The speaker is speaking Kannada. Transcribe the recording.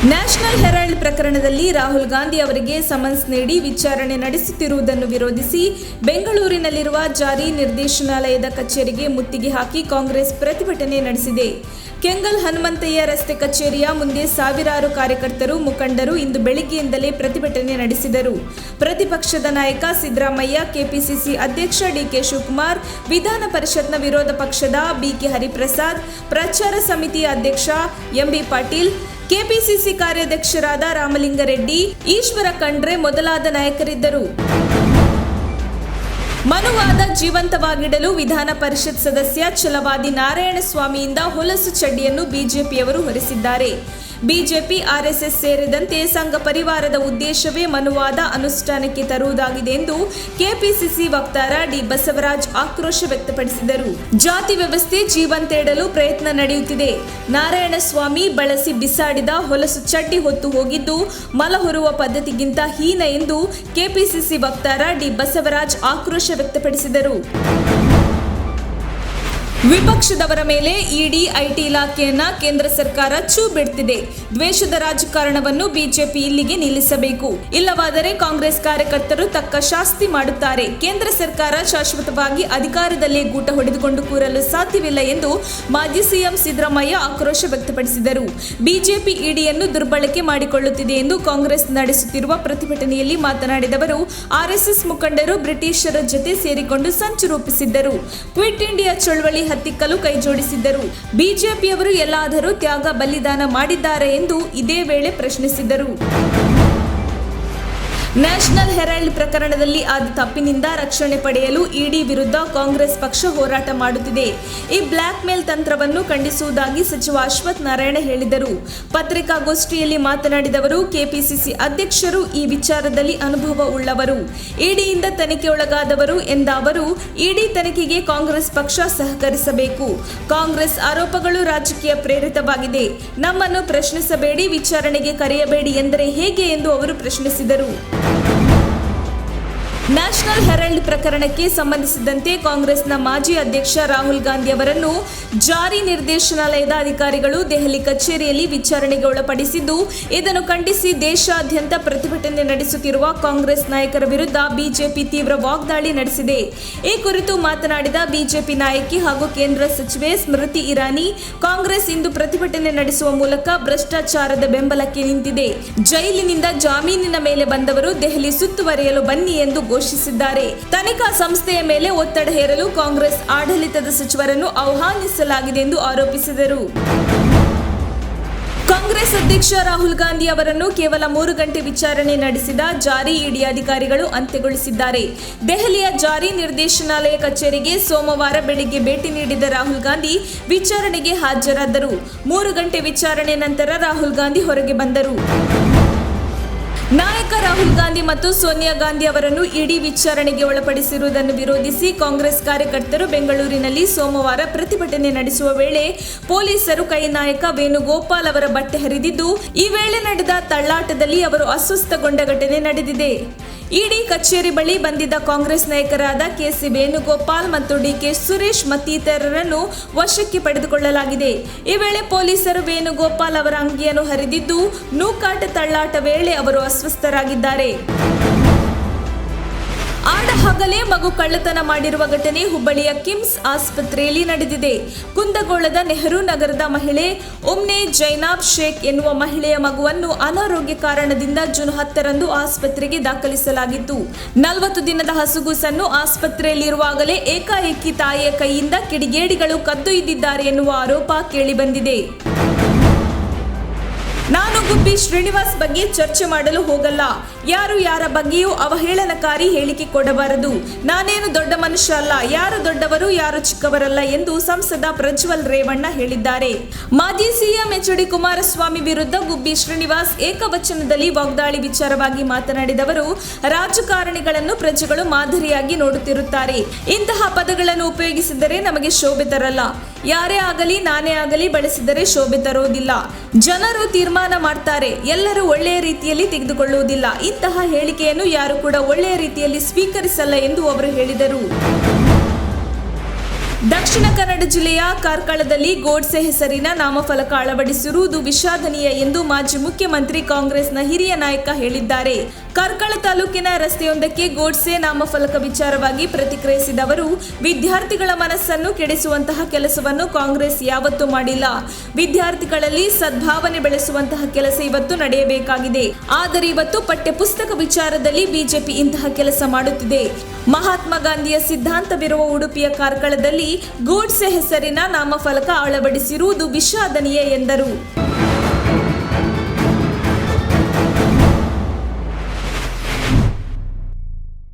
ನ್ಯಾಷನಲ್ ಹೆರಾಲ್ಡ್ ಪ್ರಕರಣದಲ್ಲಿ ರಾಹುಲ್ ಗಾಂಧಿ ಅವರಿಗೆ ಸಮನ್ಸ್ ನೀಡಿ ವಿಚಾರಣೆ ನಡೆಸುತ್ತಿರುವುದನ್ನು ವಿರೋಧಿಸಿ ಬೆಂಗಳೂರಿನಲ್ಲಿರುವ ಜಾರಿ ನಿರ್ದೇಶನಾಲಯದ ಕಚೇರಿಗೆ ಮುತ್ತಿಗೆ ಹಾಕಿ ಕಾಂಗ್ರೆಸ್ ಪ್ರತಿಭಟನೆ ನಡೆಸಿದೆ. ಕೆಂಗಲ್ ಹನುಮಂತಯ್ಯ ರಸ್ತೆ ಕಚೇರಿಯ ಮುಂದೆ ಸಾವಿರಾರು ಕಾರ್ಯಕರ್ತರು, ಮುಖಂಡರು ಇಂದು ಬೆಳಗ್ಗೆಯಿಂದಲೇ ಪ್ರತಿಭಟನೆ ನಡೆಸಿದರು. ಪ್ರತಿಪಕ್ಷದ ನಾಯಕ ಸಿದ್ದರಾಮಯ್ಯ, ಕೆಪಿಸಿಸಿ ಅಧ್ಯಕ್ಷ ಡಿಕೆ ಶಿವಕುಮಾರ್, ವಿಧಾನ ಪರಿಷತ್ನ ವಿರೋಧ ಪಕ್ಷದ ಬಿಕೆ ಹರಿಪ್ರಸಾದ್, ಪ್ರಚಾರ ಸಮಿತಿಯ ಅಧ್ಯಕ್ಷ ಎಂಬಿ ಪಾಟೀಲ್, ಕೆಪಿಸಿಸಿ ಕಾರ್ಯಾಧ್ಯಕ್ಷರಾದ ರಾಮಲಿಂಗಾರೆಡ್ಡಿ, ಈಶ್ವರ ಖಂಡ್ರೆ ಮೊದಲಾದ ನಾಯಕರಿದ್ದರು. ಮನುವಾದ ಜೀವಂತವಾಗಿಡಲು ವಿಧಾನ ಪರಿಷತ್ ಸದಸ್ಯ ಛಲವಾದಿ ನಾರಾಯಣಸ್ವಾಮಿಯಿಂದ ಹೊಲಸು ಚಡ್ಡಿಯನ್ನು ಬಿಜೆಪಿಯವರು ಹೊರಿಸಿದ್ದಾರೆ. ಬಿಜೆಪಿ, ಆರ್ಎಸ್ಎಸ್ ಸೇರಿದಂತೆ ಸಂಘ ಪರಿವಾರದ ಉದ್ದೇಶವೇ ಮನುವಾದ ಅನುಷ್ಠಾನಕ್ಕೆ ತರುವುದಾಗಿದೆ ಎಂದು ಕೆಪಿಸಿಸಿ ವಕ್ತಾರ ಡಿ ಬಸವರಾಜ್ ಆಕ್ರೋಶ ವ್ಯಕ್ತಪಡಿಸಿದರು. ಜಾತಿ ವ್ಯವಸ್ಥೆ ಜೀವಂತೇಡಲು ಪ್ರಯತ್ನ ನಡೆಯುತ್ತಿದೆ. ನಾರಾಯಣಸ್ವಾಮಿ ಬಳಸಿ ಬಿಸಾಡಿದ ಹೊಲಸು ಚಡ್ಡಿ ಹೊತ್ತು ಹೋಗಿದ್ದು ಮಲ ಹೊರುವ ಪದ್ಧತಿಗಿಂತ ಹೀನ ಎಂದು ಕೆಪಿಸಿಸಿ ವಕ್ತಾರ ಡಿ ಬಸವರಾಜ್ ಆಕ್ರೋಶ ವ್ಯಕ್ತಪಡಿಸಿದರು. ವಿಪಕ್ಷದವರ ಮೇಲೆ ಇಡಿ, ಐಟಿ ಇಲಾಖೆಯನ್ನ ಕೇಂದ್ರ ಸರ್ಕಾರ ಛೂ ಬಿಡ್ತಿದೆ. ದ್ವೇಷದ ರಾಜಕಾರಣವನ್ನು ಬಿಜೆಪಿ ಇಲ್ಲಿಗೆ ನಿಲ್ಲಿಸಬೇಕು. ಇಲ್ಲವಾದರೆ ಕಾಂಗ್ರೆಸ್ ಕಾರ್ಯಕರ್ತರು ತಕ್ಕ ಶಾಸ್ತಿ ಮಾಡುತ್ತಾರೆ. ಕೇಂದ್ರ ಸರ್ಕಾರ ಶಾಶ್ವತವಾಗಿ ಅಧಿಕಾರದಲ್ಲೇ ಗೂಟ ಹೊಡೆದುಕೊಂಡು ಕೂರಲು ಸಾಧ್ಯವಿಲ್ಲ ಎಂದು ಮಾಜಿ ಸಿಎಂ ಸಿದ್ದರಾಮಯ್ಯ ಆಕ್ರೋಶ ವ್ಯಕ್ತಪಡಿಸಿದರು. ಬಿಜೆಪಿ ಇಡಿಯನ್ನು ದುರ್ಬಳಕೆ ಮಾಡಿಕೊಳ್ಳುತ್ತಿದೆ ಎಂದು ಕಾಂಗ್ರೆಸ್ ನಡೆಸುತ್ತಿರುವ ಪ್ರತಿಭಟನೆಯಲ್ಲಿ ಮಾತನಾಡಿದವರು, ಆರ್ಎಸ್ಎಸ್ ಮುಖಂಡರು ಬ್ರಿಟಿಷರ ಜೊತೆ ಸೇರಿಕೊಂಡು ಸಂಚು ರೂಪಿಸಿದ್ದರು. ಕ್ವಿಟ್ ಇಂಡಿಯಾ ಚಳವಳಿ ಹತ್ತಿಕ್ಕಲು ಕೈಜೋಡಿಸಿದ್ದರು. ಬಿಜೆಪಿಯವರು ಎಲ್ಲಾದರೂ ತ್ಯಾಗ ಬಲಿದಾನ ಮಾಡಿದ್ದಾರೆ ಎಂದು ಇದೇ ವೇಳೆ ಪ್ರಶ್ನಿಸಿದರು. ನ್ಯಾಷನಲ್ ಹೆರಾಲ್ಡ್ ಪ್ರಕರಣದಲ್ಲಿ ಆದ ತಪ್ಪಿನಿಂದ ರಕ್ಷಣೆ ಪಡೆಯಲು ಇಡಿ ವಿರುದ್ಧ ಕಾಂಗ್ರೆಸ್ ಪಕ್ಷ ಹೋರಾಟ ಮಾಡುತ್ತಿದೆ. ಈ ಬ್ಲ್ಯಾಕ್ ಮೇಲ್ ತಂತ್ರವನ್ನು ಖಂಡಿಸುವುದಾಗಿ ಸಚಿವ ಅಶ್ವಥ್ ನಾರಾಯಣ ಹೇಳಿದರು. ಪತ್ರಿಕಾಗೋಷ್ಠಿಯಲ್ಲಿ ಮಾತನಾಡಿದವರು, ಕೆಪಿಸಿಸಿ ಅಧ್ಯಕ್ಷರು ಈ ವಿಚಾರದಲ್ಲಿ ಅನುಭವ ಉಳ್ಳವರು, ಇಡಿಯಿಂದ ತನಿಖೆಯೊಳಗಾದವರು ಎಂದ ಅವರು, ಇಡಿ ತನಿಖೆಗೆ ಕಾಂಗ್ರೆಸ್ ಪಕ್ಷ ಸಹಕರಿಸಬೇಕು. ಕಾಂಗ್ರೆಸ್ ಆರೋಪಗಳು ರಾಜಕೀಯ ಪ್ರೇರಿತವಾಗಿದೆ. ನಮ್ಮನ್ನು ಪ್ರಶ್ನಿಸಬೇಡಿ, ವಿಚಾರಣೆಗೆ ಕರೆಯಬೇಡಿ ಎಂದರೆ ಹೇಗೆ ಎಂದು ಅವರು ಪ್ರಶ್ನಿಸಿದರು. ನ್ಯಾಷನಲ್ ಹೆರಾಲ್ಡ್ ಪ್ರಕರಣಕ್ಕೆ ಸಂಬಂಧಿಸಿದಂತೆ ಕಾಂಗ್ರೆಸ್ನ ಮಾಜಿ ಅಧ್ಯಕ್ಷ ರಾಹುಲ್ ಗಾಂಧಿ ಅವರನ್ನು ಜಾರಿ ನಿರ್ದೇಶನಾಲಯದ ಅಧಿಕಾರಿಗಳು ದೆಹಲಿ ಕಚೇರಿಯಲ್ಲಿ ವಿಚಾರಣೆಗೆ ಒಳಪಡಿಸಿದ್ದು, ಇದನ್ನು ಖಂಡಿಸಿ ದೇಶಾದ್ಯಂತ ಪ್ರತಿಭಟನೆ ನಡೆಸುತ್ತಿರುವ ಕಾಂಗ್ರೆಸ್ ನಾಯಕರ ವಿರುದ್ಧ ಬಿಜೆಪಿ ತೀವ್ರ ವಾಗ್ದಾಳಿ ನಡೆಸಿದೆ. ಈ ಕುರಿತು ಮಾತನಾಡಿದ ಬಿಜೆಪಿ ನಾಯಕಿ ಹಾಗೂ ಕೇಂದ್ರ ಸಚಿವೆ ಸ್ಮೃತಿ ಇರಾನಿ, ಕಾಂಗ್ರೆಸ್ ಇಂದು ಪ್ರತಿಭಟನೆ ನಡೆಸುವ ಮೂಲಕ ಭ್ರಷ್ಟಾಚಾರದ ಬೆಂಬಲಕ್ಕೆ ನಿಂತಿದೆ. ಜೈಲಿನಿಂದ ಜಾಮೀನಿನ ಮೇಲೆ ಬಂದವರು ದೆಹಲಿ ಸುತ್ತುವರಿಯಲು ಬನ್ನಿ ಎಂದು ಘೋಷಿಸಿದ್ದಾರೆ. ತನಿಖಾ ಸಂಸ್ಥೆಯ ಮೇಲೆ ಒತ್ತಡ ಹೇರಲು ಕಾಂಗ್ರೆಸ್ ಆಡಳಿತದ ಸಚಿವರನ್ನು ಆಹ್ವಾನಿಸಲಾಗಿದೆ ಎಂದು ಆರೋಪಿಸಿದರು. ಕಾಂಗ್ರೆಸ್ ಅಧ್ಯಕ್ಷ ರಾಹುಲ್ ಗಾಂಧಿ ಅವರನ್ನು ಕೇವಲ 3 ಗಂಟೆ ವಿಚಾರಣೆ ನಡೆಸಿದ ಜಾರಿ ಇಡಿ ಅಧಿಕಾರಿಗಳು ಅಂತ್ಯಗೊಳಿಸಿದ್ದಾರೆ. ದೆಹಲಿಯ ಜಾರಿ ನಿರ್ದೇಶನಾಲಯ ಕಚೇರಿಗೆ ಸೋಮವಾರ ಬೆಳಗ್ಗೆ ಭೇಟಿ ನೀಡಿದ ರಾಹುಲ್ ಗಾಂಧಿ ವಿಚಾರಣೆಗೆ ಹಾಜರಾದರು. 3 ಗಂಟೆ ವಿಚಾರಣೆ ನಂತರ ರಾಹುಲ್ ಗಾಂಧಿ ಹೊರಗೆ ಬಂದರು. ನಾಯಕ ರಾಹುಲ್ ಗಾಂಧಿ ಮತ್ತು ಸೋನಿಯಾ ಗಾಂಧಿ ಅವರನ್ನು ಇಡಿ ವಿಚಾರಣೆಗೆ ಒಳಪಡಿಸಿರುವುದನ್ನು ವಿರೋಧಿಸಿ ಕಾಂಗ್ರೆಸ್ ಕಾರ್ಯಕರ್ತರು ಬೆಂಗಳೂರಿನಲ್ಲಿ ಸೋಮವಾರ ಪ್ರತಿಭಟನೆ ನಡೆಸುವ ವೇಳೆ ಪೊಲೀಸರು ಕೈ ನಾಯಕ ವೇಣುಗೋಪಾಲ್ ಅವರ ಬಟ್ಟೆ ಹರಿದಿದ್ದು, ಈ ವೇಳೆ ನಡೆದ ತಳ್ಳಾಟದಲ್ಲಿ ಅವರು ಅಸ್ವಸ್ಥಗೊಂಡ ಘಟನೆ ನಡೆದಿದೆ. ಇಡಿ ಕಚೇರಿ ಬಳಿ ಬಂದಿದ್ದ ಕಾಂಗ್ರೆಸ್ ನಾಯಕರಾದ ಕೆಸಿ ವೇಣುಗೋಪಾಲ್ ಮತ್ತು ಡಿಕೆ ಸುರೇಶ್ ಮತ್ತಿತರರನ್ನು ವಶಕ್ಕೆ ಪಡೆದುಕೊಳ್ಳಲಾಗಿದೆ. ಈ ವೇಳೆ ಪೊಲೀಸರು ವೇಣುಗೋಪಾಲ್ ಅವರ ಅಂಗಿಯನ್ನು ಹರಿದಿದ್ದು, ನೂಕಾಟ ತಳ್ಳಾಟ ವೇಳೆ ಅವರು ಅಸ್ವಸ್ಥರಾಗಿದ್ದಾರೆ. ಆಡಹಗಲೇ ಮಗು ಕಳ್ಳತನ ಮಾಡಿರುವ ಘಟನೆ ಹುಬ್ಬಳ್ಳಿಯ ಕಿಮ್ಸ್ ಆಸ್ಪತ್ರೆಯಲ್ಲಿ ನಡೆದಿದೆ. ಕುಂದಗೋಳದ ನೆಹರು ನಗರದ ಮಹಿಳೆ ಉಮ್ನೆ ಜೈನಾಬ್ ಶೇಖ್ ಎನ್ನುವ ಮಹಿಳೆಯ ಮಗುವನ್ನು ಅನಾರೋಗ್ಯ ಕಾರಣದಿಂದ ಜೂನ್ 10ರಂದು ಆಸ್ಪತ್ರೆಗೆ ದಾಖಲಿಸಲಾಗಿತ್ತು. 40 ದಿನದ ಹಸುಗೂಸನ್ನು ಆಸ್ಪತ್ರೆಯಲ್ಲಿರುವಾಗಲೇ ಏಕಾಏಕಿ ತಾಯಿಯ ಕೈಯಿಂದ ಕಿಡಿಗೇಡಿಗಳು ಕದ್ದೊಯ್ದಿದ್ದಾರೆ ಎನ್ನುವ ಆರೋಪ ಕೇಳಿಬಂದಿದೆ. ನಾನು ಗುಬ್ಬಿ ಶ್ರೀನಿವಾಸ್ ಬಗ್ಗೆ ಚರ್ಚೆ ಮಾಡಲು ಹೋಗಲ್ಲ. ಯಾರು ಯಾರ ಬಗ್ಗೆಯೂ ಅವಹೇಳನಕಾರಿ ಹೇಳಿಕೆ ಕೊಡಬಾರದು. ನಾನೇನು ದೊಡ್ಡ ಮನುಷ್ಯ ಅಲ್ಲ. ಯಾರು ದೊಡ್ಡವರು ಯಾರು ಚಿಕ್ಕವರಲ್ಲ ಎಂದು ಸಂಸದ ಪ್ರಜ್ವಲ್ ರೇವಣ್ಣ ಹೇಳಿದ್ದಾರೆ. ಮಾಜಿ ಸಿಎಂ ಎಚ್.ಡಿ. ಕುಮಾರಸ್ವಾಮಿ ವಿರುದ್ಧ ಗುಬ್ಬಿ ಶ್ರೀನಿವಾಸ್ ಏಕವಚನದಲ್ಲಿ ವಾಗ್ದಾಳಿ ವಿಚಾರವಾಗಿ ಮಾತನಾಡಿದವರು, ರಾಜಕಾರಣಿಗಳನ್ನು ಪ್ರಜೆಗಳು ಮಾದರಿಯಾಗಿ ನೋಡುತ್ತಿರುತ್ತಾರೆ. ಇಂತಹ ಪದಗಳನ್ನು ಉಪಯೋಗಿಸಿದರೆ ನಮಗೆ ಶೋಭೆ ತರಲ್ಲ. ಯಾರೇ ಆಗಲಿ ನಾನೇ ಆಗಲಿ ಬಳಸಿದರೆ ಶೋಭೆ ತರೋದಿಲ್ಲ. ಜನರು ತೀರ್ಮಾನ ಮಾಡ್ತಾರೆ. ಎಲ್ಲರೂ ಒಳ್ಳೆಯ ರೀತಿಯಲ್ಲಿ ತೆಗೆದುಕೊಳ್ಳುವುದಿಲ್ಲ. ಇಂತಹ ಹೇಳಿಕೆಯನ್ನು ಯಾರು ಕೂಡ ಒಳ್ಳೆಯ ರೀತಿಯಲ್ಲಿ ಸ್ವೀಕರಿಸಲ್ಲ ಎಂದು ಅವರು ಹೇಳಿದರು. ದಕ್ಷಿಣ ಕನ್ನಡ ಜಿಲ್ಲೆಯ ಕಾರ್ಕಳದಲ್ಲಿ ಗೋಡ್ಸೆ ಹೆಸರಿನ ನಾಮಫಲಕ ಅಳವಡಿಸಿರುವುದು ವಿಷಾದನೀಯ ಎಂದು ಮಾಜಿ ಮುಖ್ಯಮಂತ್ರಿ ಕಾಂಗ್ರೆಸ್ನ ಹಿರಿಯ ನಾಯಕ ಹೇಳಿದ್ದಾರೆ. ಕಾರ್ಕಳ ತಾಲೂಕಿನ ರಸ್ತೆಯೊಂದಕ್ಕೆ ಗೋಡ್ಸೆ ನಾಮಫಲಕ ವಿಚಾರವಾಗಿ ಪ್ರತಿಕ್ರಿಯಿಸಿದ ಅವರು, ವಿದ್ಯಾರ್ಥಿಗಳ ಮನಸ್ಸನ್ನು ಕೆಡಿಸುವಂತಹ ಕೆಲಸವನ್ನು ಕಾಂಗ್ರೆಸ್ ಯಾವತ್ತೂ ಮಾಡಿಲ್ಲ. ವಿದ್ಯಾರ್ಥಿಗಳಲ್ಲಿ ಸದ್ಭಾವನೆ ಬೆಳೆಸುವಂತಹ ಕೆಲಸ ಇವತ್ತು ನಡೆಯಬೇಕಾಗಿದೆ. ಆದರೆ ಇವತ್ತು ಪಠ್ಯಪುಸ್ತಕ ವಿಚಾರದಲ್ಲಿ ಬಿಜೆಪಿ ಇಂತಹ ಕೆಲಸ ಮಾಡುತ್ತಿದೆ. ಮಹಾತ್ಮ ಗಾಂಧಿಯ ಸಿದ್ಧಾಂತವಿರುವ ಉಡುಪಿಯ ಕಾರ್ಕಳದಲ್ಲಿ ಗೋಡ್ಸೆ ಹೆಸರಿನ ನಾಮಫಲಕ ಅಳವಡಿಸಿರುವುದು ವಿಷಾದನೀಯ ಎಂದರು.